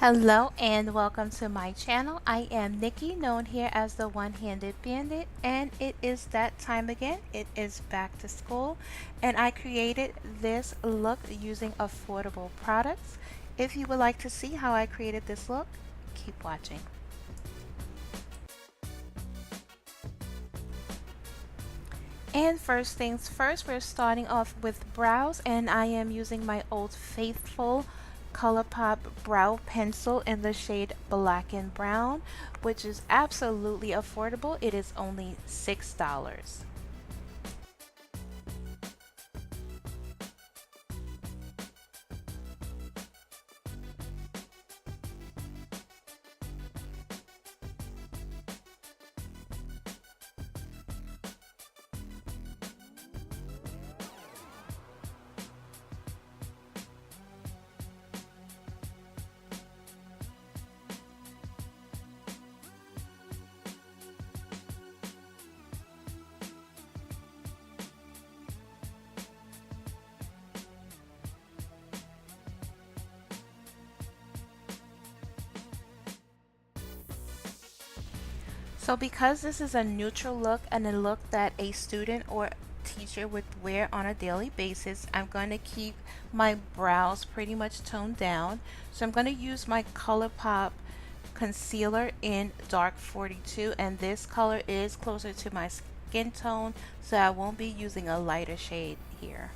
Hello and welcome to my channel. I am Nikki, known here as the One-Handed Bandit, and it is that time again. It is back to school, and I created this look using affordable products. If you would like to see how I created this look, keep watching. And first things first, we're starting off with brows, and I am using my Old Faithful ColourPop brow pencil in the shade Black and Brown, which is absolutely affordable. It is only $6. So because this is a neutral look and a look that a student or teacher would wear on a daily basis, I'm going to keep my brows pretty much toned down. So I'm going to use my ColourPop concealer in dark 42, and this color is closer to my skin tone, so I won't be using a lighter shade here.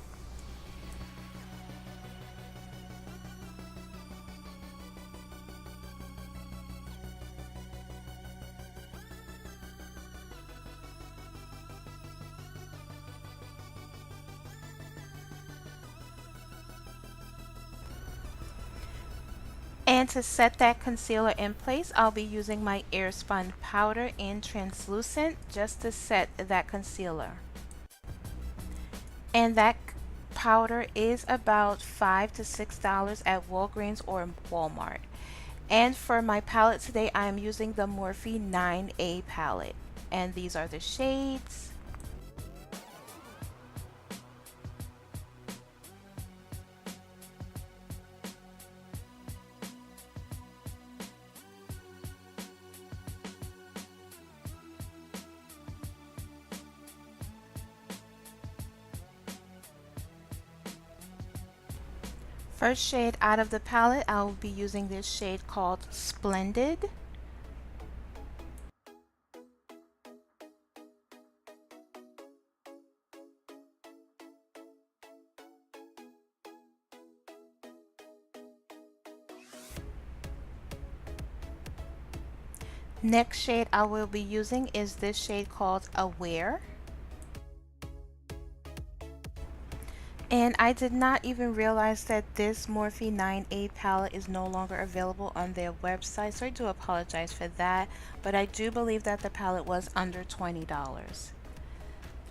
And to set that concealer in place, I'll be using my Airspun powder in translucent just to set that concealer. And that powder is about $5 to $6 at Walgreens or Walmart. And for my palette today, I am using the Morphe 9A palette. And these are the shades. First shade out of the palette, I will be using this shade called Splendid. Next shade I will be using is this shade called Aware. And I did not even realize that this Morphe 9A palette is no longer available on their website, so I do apologize for that, but I do believe that the palette was under $20.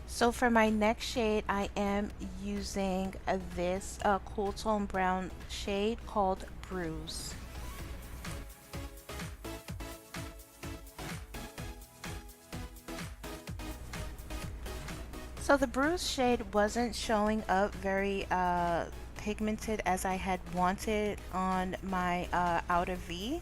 So for my next shade, I am using this cool tone brown shade called Bruise. So the Bruise shade wasn't showing up very pigmented as I had wanted on my outer V.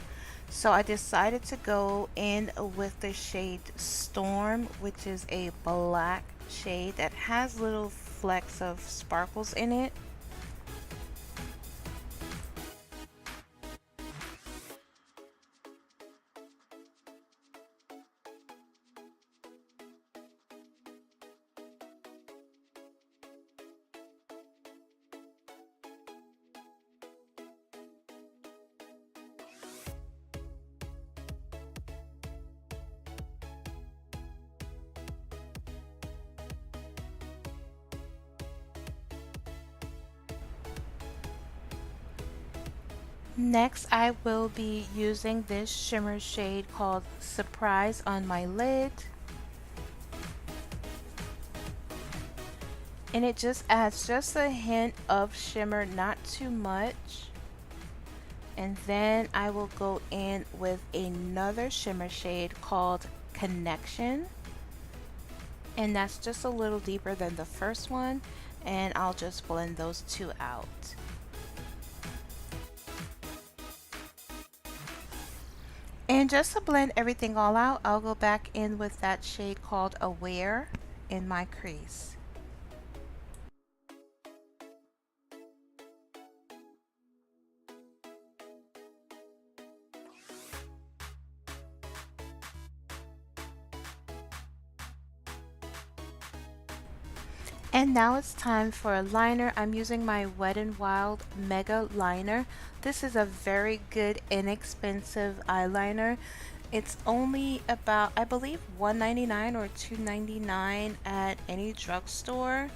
So I decided to go in with the shade Storm, which is a black shade that has little flecks of sparkles in it. Next, I will be using this shimmer shade called Surprise on my lid. And it just adds just a hint of shimmer, not too much. And then I will go in with another shimmer shade called Connection. And that's just a little deeper than the first one. And I'll just blend those two out. And just to blend everything all out, I'll go back in with that shade called Aware in my crease. And now it's time for a liner. I'm using my Wet n Wild Mega Liner. This is a very good, inexpensive eyeliner. It's only about, I believe, $1.99 or $2.99 at any drugstore.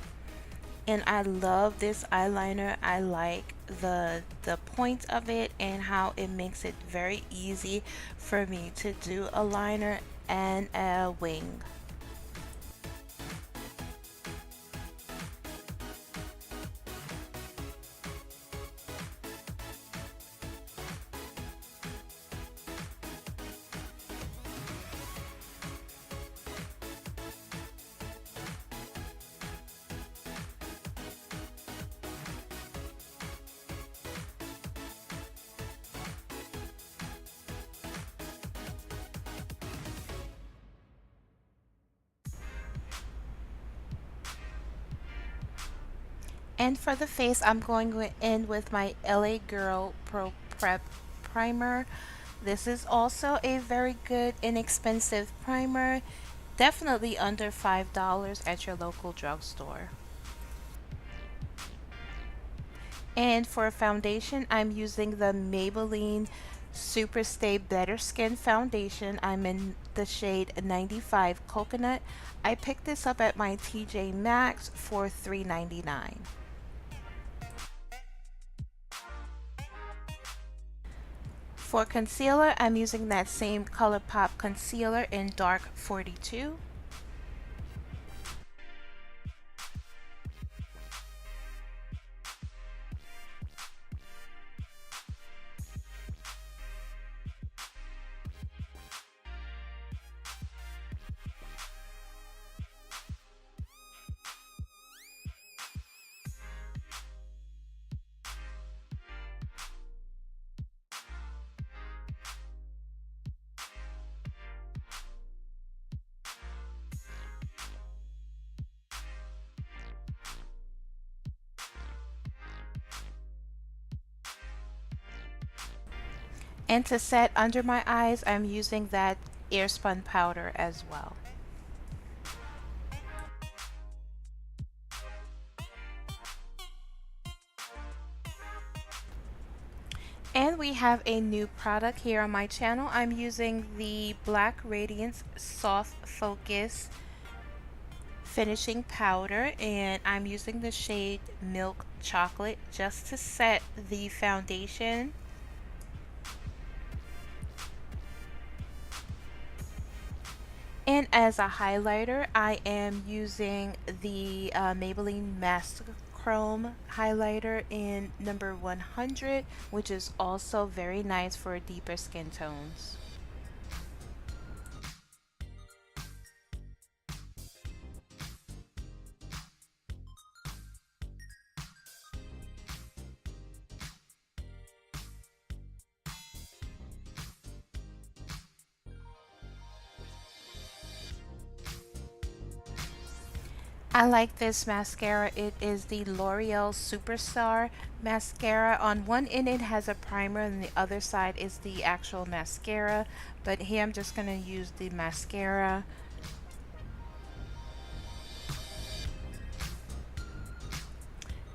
And I love this eyeliner. I like the point of it and how it makes it very easy for me to do a liner and a wing. And for the face, I'm going in with my LA Girl Pro Prep Primer. This is also a very good, inexpensive primer. Definitely under $5 at your local drugstore. And for foundation, I'm using the Maybelline Super Stay Better Skin Foundation. I'm in the shade 95 Coconut. I picked this up at my TJ Maxx for $3.99. For concealer, I'm using that same ColourPop concealer in Dark 42. And to set under my eyes, I'm using that Airspun powder as well. And we have a new product here on my channel. I'm using the Black Radiance Soft Focus finishing powder, and I'm using the shade Milk Chocolate just to set the foundation. And as a highlighter, I am using the Maybelline Master Chrome highlighter in number 100, which is also very nice for deeper skin tones. I like this mascara. It is the L'Oreal Superstar mascara. On one end it has a primer and the other side is the actual mascara. But here I'm just going to use the mascara.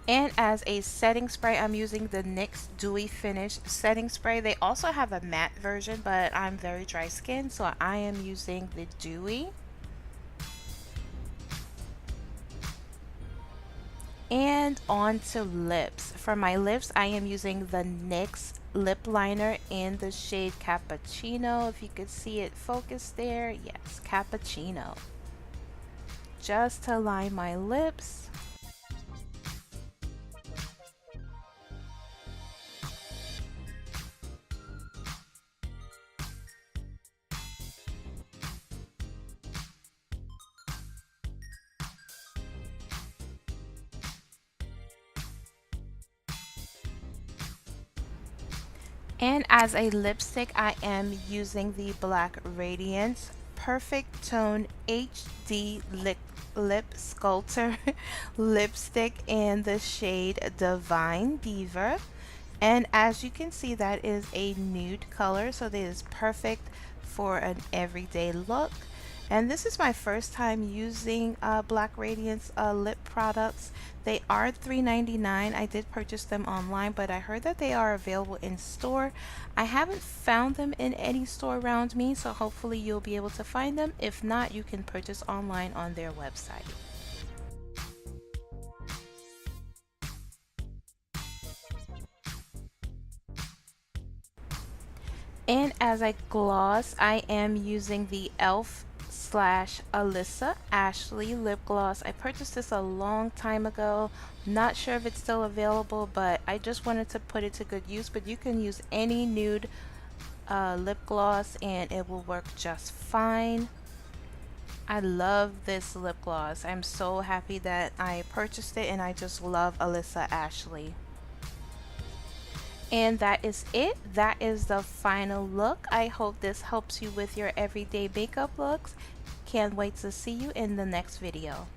And as a setting spray, I'm using the NYX Dewy Finish setting spray. They also have a matte version, but I'm very dry skin, so I am using the Dewy. And on to lips. For my lips, I am using the NYX lip liner in the shade Cappuccino. If you could see it focused there, yes, Cappuccino. Just to line my lips. And as a lipstick, I am using the Black Radiance Perfect Tone HD Lip Sculptor lipstick in the shade Divine Diva. And as you can see, that is a nude color, so that is perfect for an everyday look. And this is my first time using Black Radiance lip products. They are $3.99. I did purchase them online, but I heard that they are available in store. I haven't found them in any store around me, so hopefully you'll be able to find them. If not, you can purchase online on their website. And as a gloss, I am using the e.l.f. slash Alyssa Ashley lip gloss. I purchased this a long time ago. Not sure if it's still available, but I just wanted to put it to good use. But you can use any nude lip gloss and it will work just fine. I love this lip gloss. I'm so happy that I purchased it, and I just love Alyssa Ashley. And that is it. That is the final look. I hope this helps you with your everyday makeup looks. Can't wait to see you in the next video.